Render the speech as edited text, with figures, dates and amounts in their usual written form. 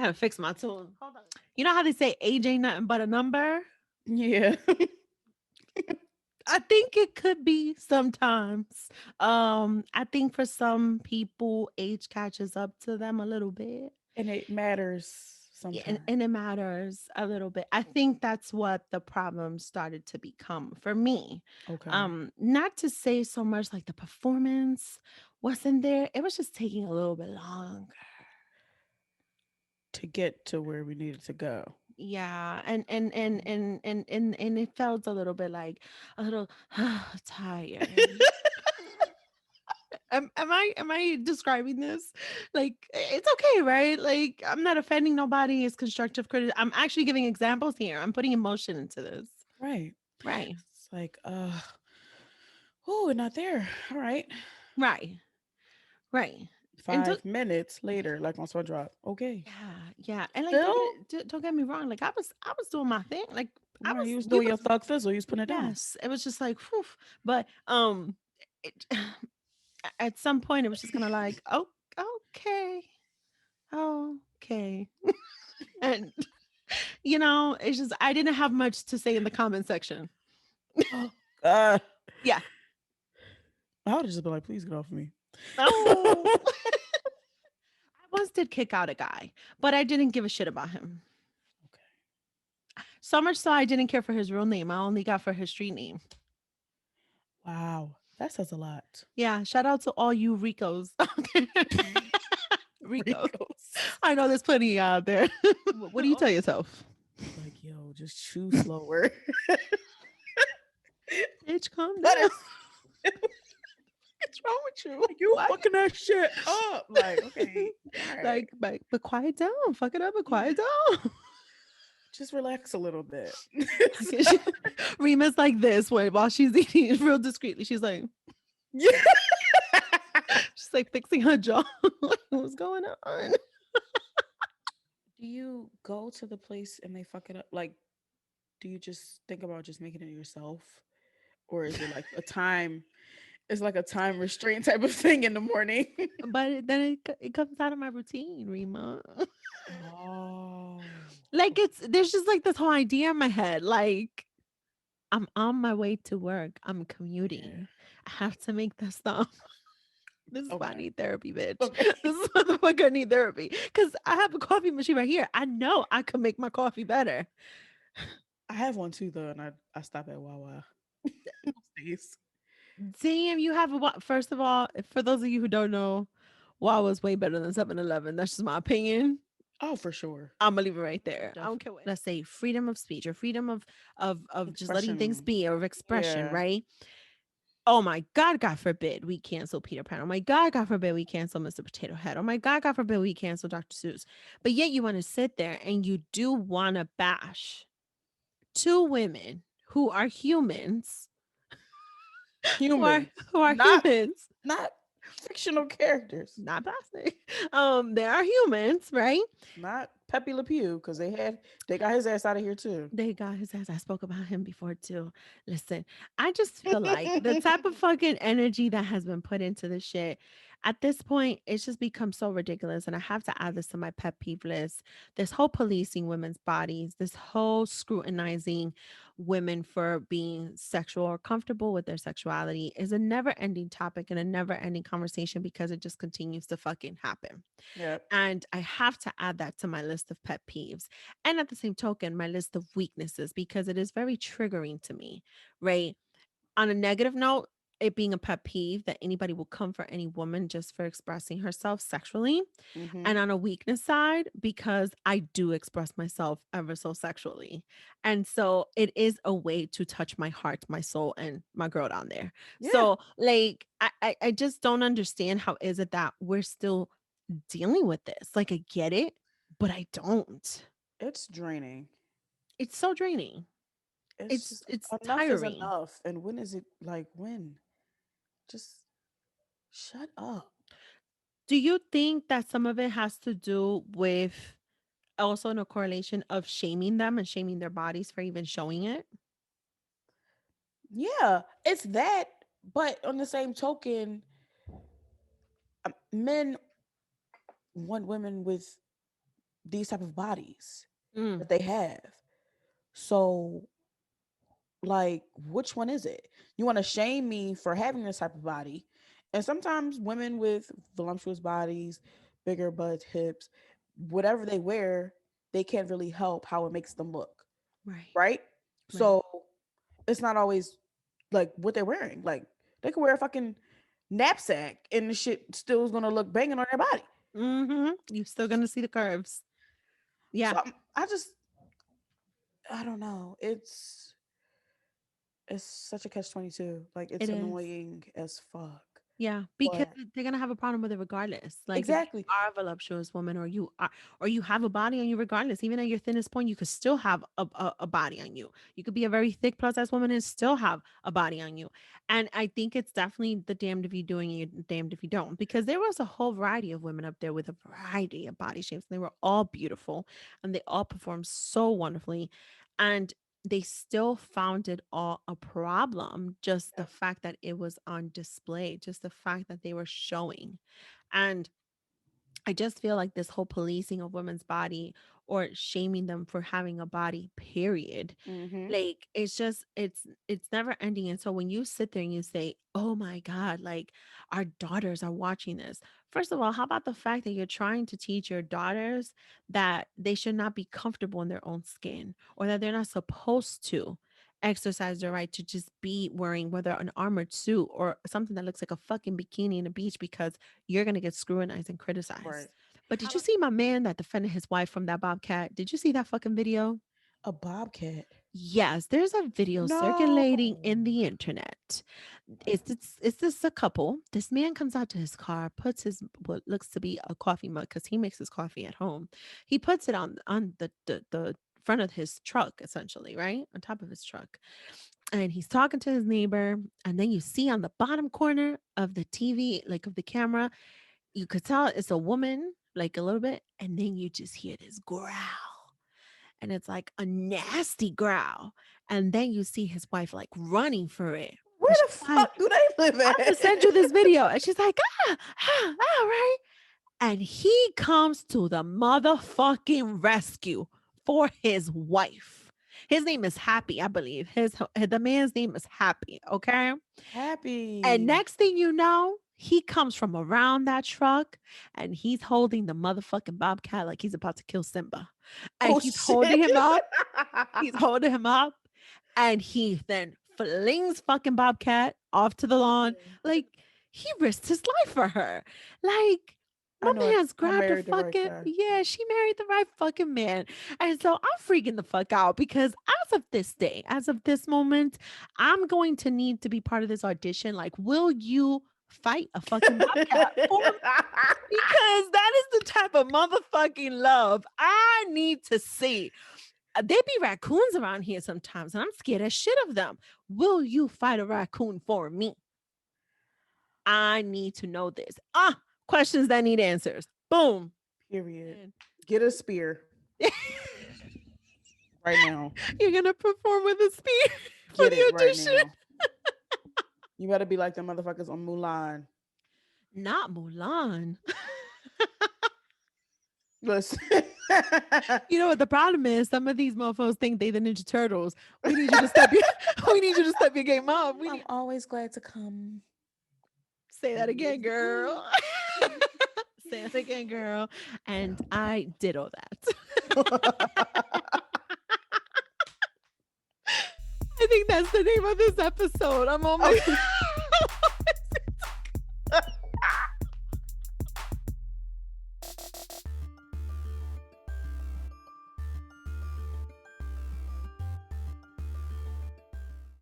gotta fix my tune. Hold on. You know how they say age ain't nothing but a number? Yeah. I think it could be sometimes. I think for some people, age catches up to them a little bit. And it matters Yeah, sometimes. and it matters a little bit. I think that's what the problem started to become for me. Okay. Not to say so much like the performance wasn't there. It was just taking a little bit longer. To get to where we needed to go. Yeah, and it felt a little bit like a little tired. Am I describing this? Like it's okay, right? Like I'm not offending nobody. It's constructive criticism. I'm actually giving examples here. I'm putting emotion into this. Right. Right. It's like, oh, we're not there. All right. Right. Right. And to, 5 minutes later, like on SpongeBob. Okay. yeah, yeah. And like Still? don't get me wrong. Like I was doing my thing. Like I Right. You was was we doing your was thug thizzle. You was putting it down. yes. It was just like whew. But it, at some point it was just kind of like, oh, okay. Okay. And it's just I didn't have much to say in the comment section. Oh, God. Yeah. I would have just been like, please get off of me. Oh. I once did kick out a guy, but I didn't give a shit about him. Okay. So much so I didn't care for his real name. I only got for his street name. Wow. That says a lot. Yeah, shout out to all you Ricos. Rico. Ricos. I know there's plenty out there. What do you tell yourself? Like, yo, just chew slower. Bitch, calm What down. is What's wrong with you? you Why? fucking that shit up? Like, okay, all right. But quiet down. Fuck it up and Yeah. quiet down. Just relax a little bit. Rima's like this while she's eating real discreetly. She's like, Yeah. she's like fixing her jaw. What's going on? Do you go to the place and they fuck it up? Like, do you just think about just making it yourself? Or is it like a time, it's like a time restraint type of thing in the morning? But then it comes out of my routine, Rima. Oh. Like there's just like this whole idea in my head. Like I'm on my way to work. I'm Yeah. commuting. I have to make that stop. This is why I Okay. need therapy, bitch. Okay. This is why the fuck I need therapy. Because I have a coffee machine right here. I know I could make my coffee better. I have one too though, and I stop at Wawa most days. Damn, you have a what? First of all, for those of you who don't know, Wawa's way better than 7-Eleven. That's just my opinion. Oh, for sure. I'm gonna leave it right there. I don't Definitely. care what. Let's say freedom of speech or freedom of just letting things Expression. be or of expression, Yeah. right? Oh my God forbid we cancel Peter Pan. Oh my God forbid we cancel Mr. Potato Head. Oh my God forbid we cancel Dr. Seuss. But yet you want to sit there and you do want to bash two women who are humans, who are Humans. who are Not humans, not fictional characters. not plastic. They are humans, right? Not Pepe Le Pew, because they got his ass out of here too. They got his ass. I spoke about him before too. Listen, I just feel like the type of fucking energy that has been put into this shit at this point, it's just become so ridiculous. And I have to add this to my pet peeve list. This whole policing women's bodies, this whole scrutinizing women for being sexual or comfortable with their sexuality is a never ending topic and a never ending conversation because it just continues to fucking happen. Yep. And I have to add that to my list of pet peeves. And at the same token, my list of weaknesses, because it is very triggering to me, right? On a negative note, it being a pet peeve that anybody will come for any woman just for expressing herself sexually. Mm-hmm. And on a weakness side, because I do express myself ever so sexually. And so it is a way to touch my heart, my soul, and my girl down there. Yeah. So, like, I just don't understand how is it that we're still dealing with this. Like, I get it, but I don't. It's draining. It's so draining. It's It's just it's enough is tiring. enough. And when is it like when? Just shut up. Do you think that some of it has to do with also in a correlation of shaming them and shaming their bodies for even showing it? Yeah, it's that. But on the same token, men want women with these type of bodies Mm, that they have. So, like, which one is it? You want to shame me for having this type of body? And sometimes women with voluptuous bodies, bigger butts, hips, whatever they wear, they can't really help how it makes them look, right, right? right. So it's not always like what they're wearing. Like they could wear a fucking knapsack and the shit still is gonna look banging on their body. You're still gonna see the curves. So Yeah, I just I don't know. It's such a catch 22. Like it's it is. annoying as fuck. Yeah, because But they're gonna have a problem with it regardless. Like if you exactly. are a voluptuous woman, or you have a body on you, regardless, even at your thinnest point, you could still have a body on you. You could be a very thick plus size woman and still have a body on you. And I think it's definitely the damned if you do and you're damned if you don't. Because there was a whole variety of women up there with a variety of body shapes. And they were all beautiful and they all performed so wonderfully. And they still found it all a problem. Just the Yep. fact that it was on display, just the fact that they were showing. And I just feel like this whole policing of women's body or shaming them for having a body, period. Mm-hmm. Like it's never ending. And so when you sit there and you say, "Oh my God, like our daughters are watching this." First of all, how about the fact that you're trying to teach your daughters that they should not be comfortable in their own skin or that they're not supposed to exercise their right to just be wearing whether an armored suit or something that looks like a fucking bikini in the beach because you're going to get scrutinized and Right. criticized. But How did you about see my man that defended his wife from that bobcat? Did you see that fucking video? a bobcat? Yes, there's a video No. circulating in the internet. It's this a couple. This man comes out to his car, puts his what looks to be a coffee mug because he makes his coffee at home. He puts it on the front of his truck, essentially, right on top of his truck, and he's talking to his neighbor. And then you see on the bottom corner of the TV, like of the camera, you could tell it's a woman, like a little bit, and then you just hear this growl and it's like a nasty growl. And then you see his wife like running for it. And Where she's the like, fuck do they live I'm gonna send you at? this video. And she's like, right. And he comes to the motherfucking rescue for his wife. His name is Happy, I believe. The man's name is Happy. Okay. And Happy. next thing you know, he comes from around that truck and he's holding the motherfucking bobcat like he's about to kill Simba. And Oh he's shit. holding him up. He's holding him up. And he then flings fucking Bobcat off to the lawn. Okay. Like he risked his life for her. Like I my know it. man's I grabbed her married the right fucking, guy. yeah, she married the right fucking man. And so I'm freaking the fuck out because as of this day, as of this moment, I'm going to need to be part of this audition. Like, will you fight a fucking bobcat for me? Because that is the type of motherfucking love I need to see. There be raccoons around here sometimes, and I'm scared as shit of them. Will you fight a raccoon for me? I need to know this. Questions that need answers. Boom. Period. And Get a spear right now. you're gonna perform with a spear for Get the it right audition. now. You better be like the motherfuckers on Mulan. Not Mulan. Listen. You know what the problem is? Some of these mofos think they the Ninja Turtles. We need you to step your we need you to step your game up. We I'm need always glad to come. say that again, girl. Say that again, girl. And I did all that. I think that's the name of this episode. I'm on my Okay.